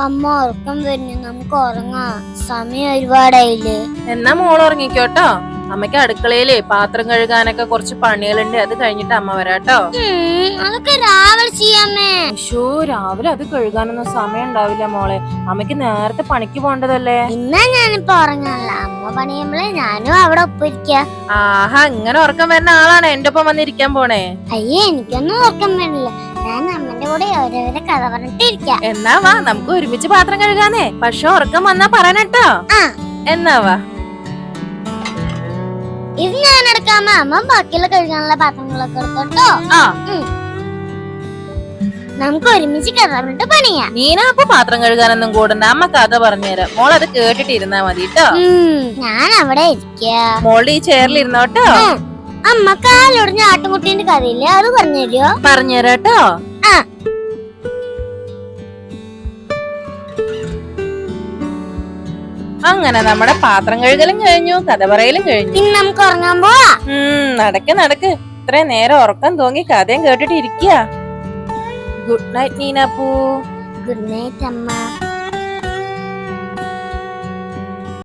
അമ്മ ഉറക്കം വരുന്നു, നമുക്ക് ഉറങ്ങാം. സമയം ഒരുപാടായില്ലേ. എന്നാ മോൾ ഉറങ്ങിക്കോട്ടോ. അമ്മയ്ക്ക് അടുക്കളയില് പാത്രം കഴുകാനൊക്കെ കുറച്ച് പണികളുണ്ട്. അത് കഴിഞ്ഞിട്ട് അമ്മ വരാട്ടോ. അതൊക്കെ രാവിലെ ചെയ്യാമേ. രാവിലെ അത് കഴുകാനൊന്നും സമയം ഉണ്ടാവില്ല മോളെ. അമ്മയ്ക്ക് നേരത്തെ പണിക്ക് പോണ്ടതല്ലേ. എന്നാ ഞാനിപ്പോ ഉറങ്ങാനല്ല, അമ്മ പണിയുമ്പോഴേ ഞാനും അവിടെ ഒപ്പിരിക്ക. ആഹാ, ഇങ്ങനെ ഉറക്കം വരുന്ന ആളാണ് എന്റെ ഒപ്പം വന്നിരിക്കാൻ പോണേ. അയ്യേ, എനിക്കൊന്നും ഉറക്കം വരില്ല. ഞാൻ അമ്മന്റെ കൂടെ ഓരോരോ കഥ പറഞ്ഞിട്ടിരിക്കാം. എന്നാ വാ, നമുക്ക് ഒരുമിച്ച് പാത്രം കഴുകാനേ. പക്ഷെ ഉറക്കം വന്നാ പറയണട്ടോ. എന്നാ വാ. ഇത് ഞാൻ എടുക്കാമ, അമ്മ ബാക്കിയുള്ള കഴുകാനുള്ള പാത്രങ്ങളൊക്കെ എടുത്തോട്ടോ. നമുക്ക് ഒരുമിച്ച് കഥ പറഞ്ഞിട്ട് പണിയാ. നീനാ അപ്പൊ പാത്രം കഴുകാനൊന്നും കൂടണ്ട, അമ്മ കഥ പറഞ്ഞുതരാം. മോൾ അത് കേട്ടിട്ട് ഇരുന്നാ മതി കേട്ടോ. ഞാൻ അവിടെ ഇരിക്ക. മോളുടെ ഈ ചെയറിൽ ഇരുന്നോട്ടോ. അമ്മ കാലൊടിഞ്ഞ ആട്ടുംകുട്ടീന്റെ കഥയില്ലേ, അത് പറഞ്ഞുതരോ? പറഞ്ഞുതരാട്ടോ. അങ്ങനെ നമ്മുടെ പാത്രം കഴുകലും കഴിഞ്ഞു, കഥ പറയലും കഴിഞ്ഞു. ഇനി നമുക്ക് ഉറങ്ങാൻ പോവാ. നടക്ക്. ഇത്രയും നേരം ഉറക്കം തോന്നി കഥയും കേട്ടിട്ട് ഇരിക്കുക. ഗുഡ് നൈറ്റ് നീനാപ്പൂ. ഗുഡ് നൈറ്റ് അമ്മ.